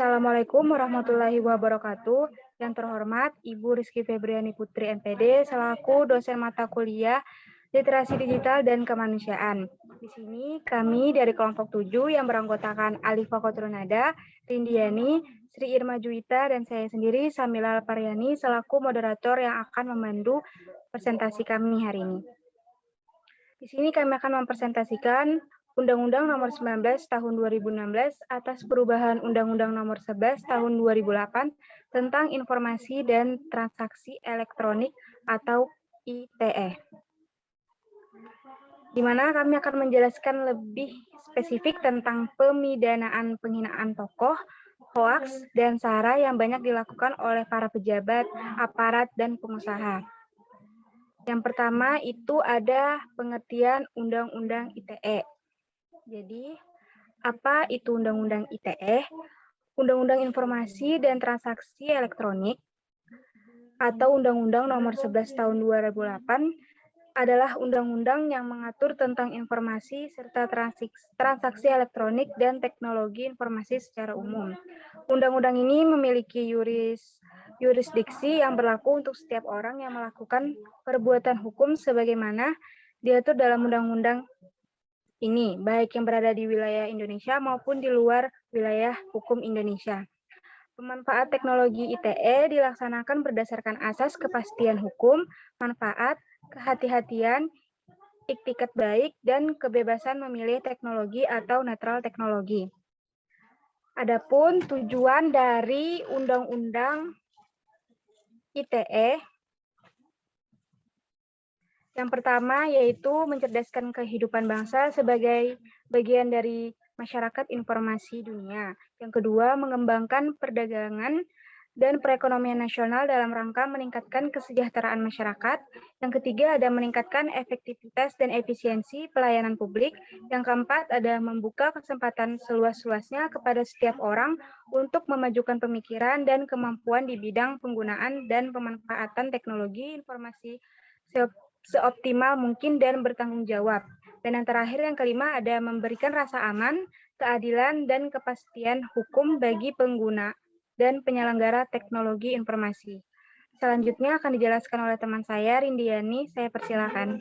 Assalamualaikum warahmatullahi wabarakatuh. Yang terhormat Ibu Rizky Febriani Putri MPD selaku dosen mata kuliah Literasi Digital dan Kemanusiaan. Di sini kami dari kelompok 7 yang beranggotakan Alifa Kotrunada, Rindiani, Sri Irma Juwita, dan saya sendiri Samila Alpariani selaku moderator yang akan memandu presentasi kami hari ini. Di sini kami akan mempresentasikan Undang-Undang Nomor 19 Tahun 2016 atas perubahan Undang-Undang Nomor 11 Tahun 2008 tentang Informasi dan Transaksi Elektronik atau ITE. Di mana kami akan menjelaskan lebih spesifik tentang pemidanaan penghinaan tokoh, hoaks, dan sara yang banyak dilakukan oleh para pejabat, aparat, dan pengusaha. Yang pertama itu ada pengertian Undang-Undang ITE. Jadi, apa itu Undang-Undang ITE? Undang-Undang Informasi dan Transaksi Elektronik atau Undang-Undang Nomor 11 Tahun 2008 adalah undang-undang yang mengatur tentang informasi serta transaksi elektronik dan teknologi informasi secara umum. Undang-undang ini memiliki yurisdiksi yang berlaku untuk setiap orang yang melakukan perbuatan hukum sebagaimana diatur dalam undang-undang ini, baik yang berada di wilayah Indonesia maupun di luar wilayah hukum Indonesia. Pemanfaat teknologi ITE dilaksanakan berdasarkan asas kepastian hukum, manfaat, kehati-hatian, iktikat baik, dan kebebasan memilih teknologi atau netral teknologi. Adapun tujuan dari Undang-Undang ITE, yang pertama yaitu mencerdaskan kehidupan bangsa sebagai bagian dari masyarakat informasi dunia. Yang kedua, mengembangkan perdagangan dan perekonomian nasional dalam rangka meningkatkan kesejahteraan masyarakat. Yang ketiga, ada meningkatkan efektivitas dan efisiensi pelayanan publik. Yang keempat, ada membuka kesempatan seluas-luasnya kepada setiap orang untuk memajukan pemikiran dan kemampuan di bidang penggunaan dan pemanfaatan teknologi informasi seoptimal mungkin dan bertanggung jawab. Dan yang terakhir, yang kelima, ada memberikan rasa aman, keadilan, dan kepastian hukum bagi pengguna dan penyelenggara teknologi informasi. Selanjutnya akan dijelaskan oleh teman saya, Rindiani. Saya persilakan.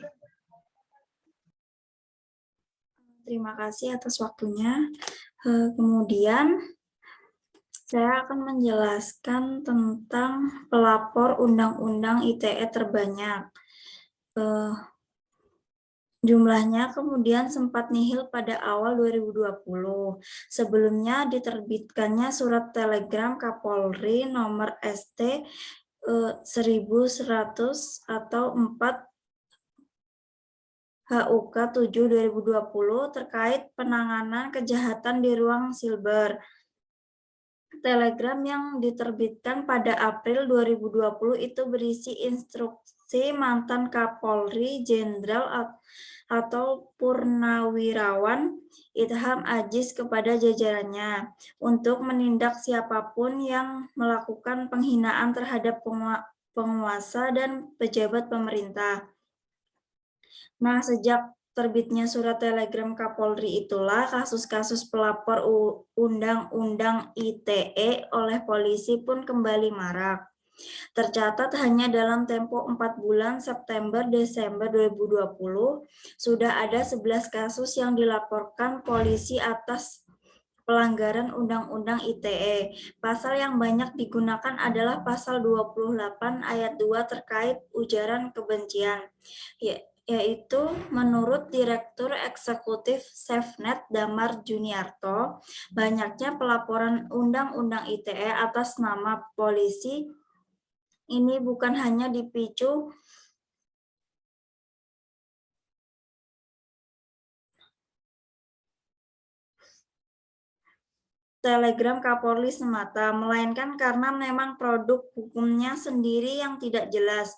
Terima kasih atas waktunya. Kemudian, saya akan menjelaskan tentang pelapor Undang-Undang ITE terbanyak. Jumlahnya kemudian sempat nihil pada awal 2020. Sebelumnya diterbitkannya surat telegram Kapolri nomor ST 1100 atau 4 HUK 7 2020 terkait penanganan kejahatan di ruang siber. Telegram yang diterbitkan pada April 2020 itu berisi instruksi mantan Kapolri Jenderal atau Purnawirawan Idham Aziz kepada jajarannya untuk menindak siapapun yang melakukan penghinaan terhadap penguasa dan pejabat pemerintah. Nah, sejak terbitnya surat telegram Kapolri itulah kasus-kasus pelapor Undang-Undang ITE oleh polisi pun kembali marak. Tercatat hanya dalam tempo 4 bulan September-Desember 2020, sudah ada 11 kasus yang dilaporkan polisi atas pelanggaran Undang-Undang ITE. Pasal yang banyak digunakan adalah pasal 28 ayat 2 terkait ujaran kebencian, yaitu menurut Direktur Eksekutif SafeNet Damar Juniarto, banyaknya pelaporan Undang-Undang ITE atas nama polisi ini bukan hanya dipicu telegram Kapolri semata, melainkan karena memang produk hukumnya sendiri yang tidak jelas.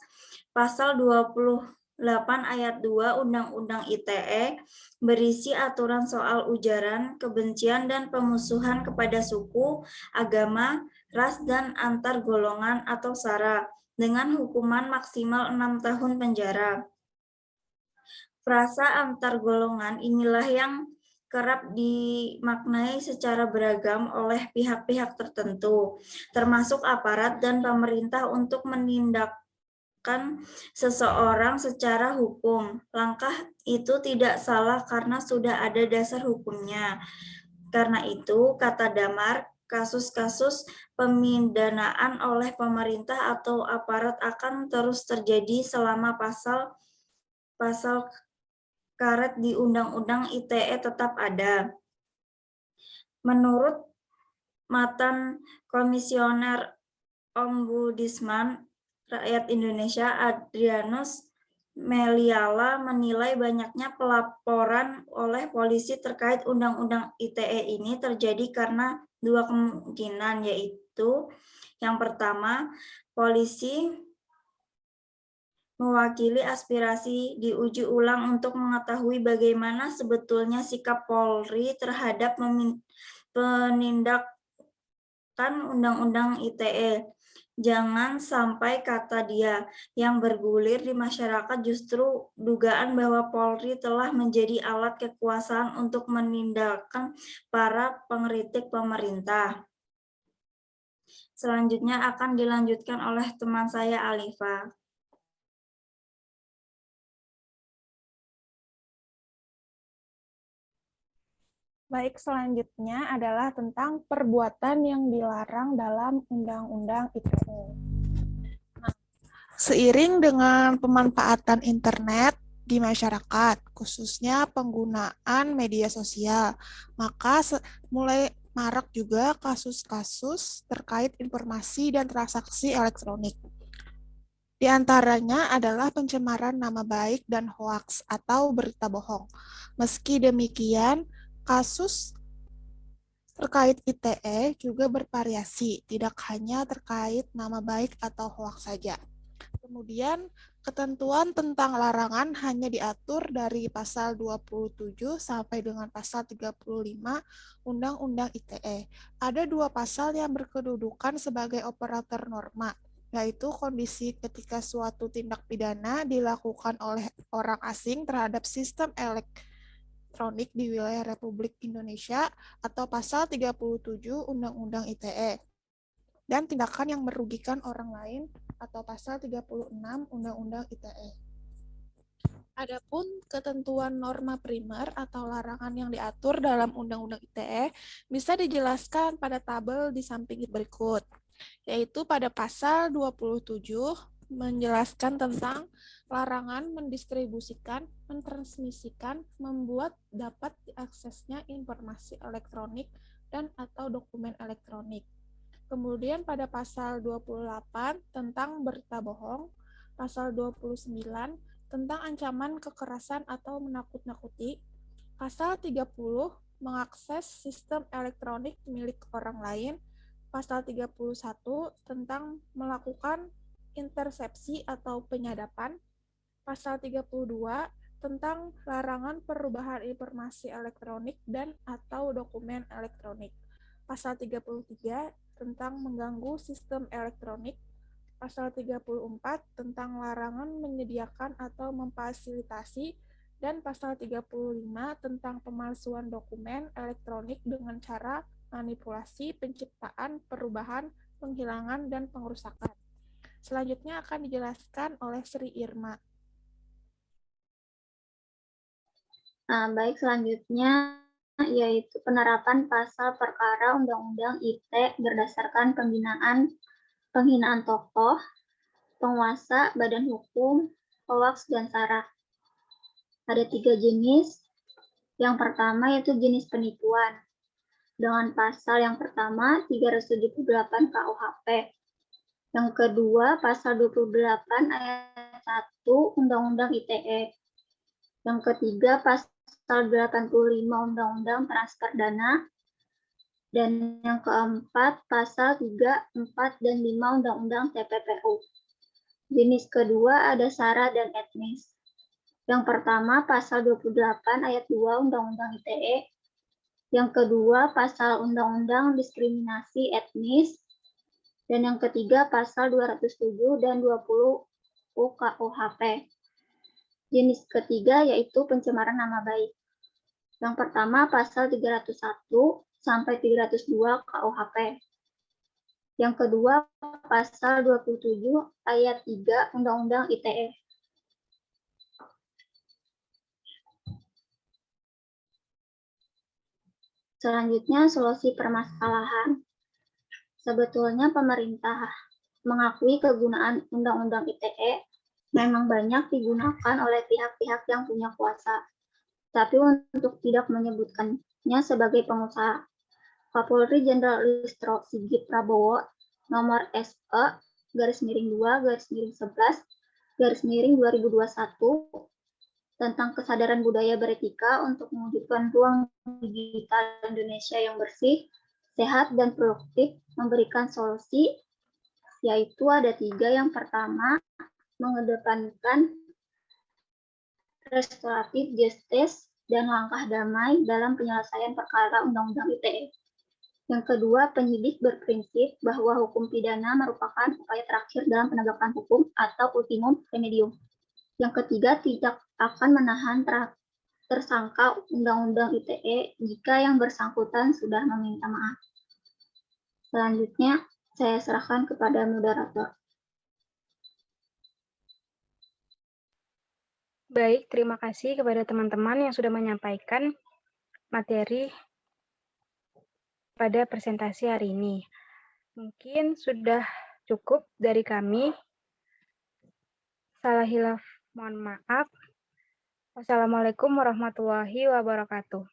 Pasal 28 ayat 2 Undang-Undang ITE berisi aturan soal ujaran, kebencian, dan pemusuhan kepada suku, agama, ras, dan antar golongan atau sara, dengan hukuman maksimal 6 tahun penjara. Frasa antar golongan inilah yang kerap dimaknai secara beragam oleh pihak-pihak tertentu, termasuk aparat dan pemerintah untuk menindakkan seseorang secara hukum. Langkah itu tidak salah karena sudah ada dasar hukumnya. Karena itu, kata Damar, kasus-kasus pemindanaan oleh pemerintah atau aparat akan terus terjadi selama pasal karet di Undang-Undang ITE tetap ada. Menurut mantan Komisioner Ombudsman Rakyat Indonesia Adrianus Meliala menilai banyaknya pelaporan oleh polisi terkait Undang-Undang ITE ini terjadi karena dua kemungkinan, yaitu yang pertama, polisi mewakili aspirasi diuji ulang untuk mengetahui bagaimana sebetulnya sikap Polri terhadap penindakan Undang-Undang ITE. Jangan sampai, kata dia, yang bergulir di masyarakat justru dugaan bahwa Polri telah menjadi alat kekuasaan untuk menindakkan para pengkritik pemerintah. Selanjutnya akan dilanjutkan oleh teman saya, Alifa. Baik, selanjutnya adalah tentang perbuatan yang dilarang dalam Undang-Undang ITE. Nah, seiring dengan pemanfaatan internet di masyarakat, khususnya penggunaan media sosial, maka mulai marak juga kasus-kasus terkait informasi dan transaksi elektronik. Di antaranya adalah pencemaran nama baik dan hoaks atau berita bohong. Meski demikian, kasus terkait ITE juga bervariasi, tidak hanya terkait nama baik atau hoaks saja. Kemudian, ketentuan tentang larangan hanya diatur dari pasal 27 sampai dengan pasal 35 Undang-Undang ITE. Ada dua pasal yang berkedudukan sebagai operator norma, yaitu kondisi ketika suatu tindak pidana dilakukan oleh orang asing terhadap sistem elektronik di wilayah Republik Indonesia atau pasal 37 Undang-Undang ITE, dan tindakan yang merugikan orang lain atau pasal 36 Undang-Undang ITE. Adapun ketentuan norma primer atau larangan yang diatur dalam Undang-Undang ITE bisa dijelaskan pada tabel di samping berikut, yaitu pada pasal 27 menjelaskan tentang larangan mendistribusikan, mentransmisikan, membuat dapat diaksesnya informasi elektronik dan atau dokumen elektronik. Kemudian pada pasal 28 tentang berita bohong, pasal 29 tentang ancaman kekerasan atau menakut-nakuti, pasal 30 mengakses sistem elektronik milik orang lain, pasal 31 tentang melakukan intersepsi atau penyadapan, pasal 32 tentang larangan perubahan informasi elektronik dan atau dokumen elektronik, pasal 33 tentang mengganggu sistem elektronik, pasal 34 tentang larangan menyediakan atau memfasilitasi, dan pasal 35 tentang pemalsuan dokumen elektronik dengan cara manipulasi, penciptaan, perubahan, penghilangan, dan pengerusakan. Selanjutnya akan dijelaskan oleh Sri Irma. Baik, selanjutnya yaitu penerapan pasal perkara Undang-Undang ITE berdasarkan penghinaan tokoh, penguasa, badan hukum, hoaks, dan sara. Ada 3 jenis. Yang pertama yaitu jenis penipuan. Dengan pasal yang pertama 378 KUHP. Yang kedua pasal 28 ayat 1 Undang-Undang ITE. Yang ketiga pasal 85 Undang-Undang Transfer Dana. Dan yang keempat pasal 3, 4, dan 5 Undang-Undang TPPU. Jenis kedua ada sara dan etnis. Yang pertama pasal 28 ayat 2 Undang-Undang ITE. Yang kedua pasal Undang-Undang Diskriminasi Etnis. Dan yang ketiga pasal 207 dan 20 UKUHP. Jenis ketiga yaitu pencemaran nama baik. Yang pertama pasal 301 sampai 302 KUHP. Yang kedua pasal 27 ayat 3 Undang-Undang ITE. Selanjutnya solusi permasalahan. Sebetulnya pemerintah mengakui kegunaan Undang-Undang ITE memang banyak digunakan oleh pihak-pihak yang punya kuasa. Tapi untuk tidak menyebutkannya sebagai pengusaha, Kapolri Jenderal Listio Sigit Prabowo nomor SE /2/11/2021 tentang kesadaran budaya beretika untuk mewujudkan ruang digital Indonesia yang bersih, sehat, dan produktif, memberikan solusi, yaitu ada 3. Yang pertama, mengedepankan restoratif justice dan langkah damai dalam penyelesaian perkara Undang-Undang ITE. Yang kedua, penyidik berprinsip bahwa hukum pidana merupakan upaya terakhir dalam penegakan hukum atau ultimum remedium. Yang ketiga, tidak akan menahan tersangka Undang-Undang ITE jika yang bersangkutan sudah meminta maaf. Selanjutnya, saya serahkan kepada moderator. Baik, terima kasih kepada teman-teman yang sudah menyampaikan materi pada presentasi hari ini. Mungkin sudah cukup dari kami. Salah hilaf, mohon maaf. Wassalamualaikum warahmatullahi wabarakatuh.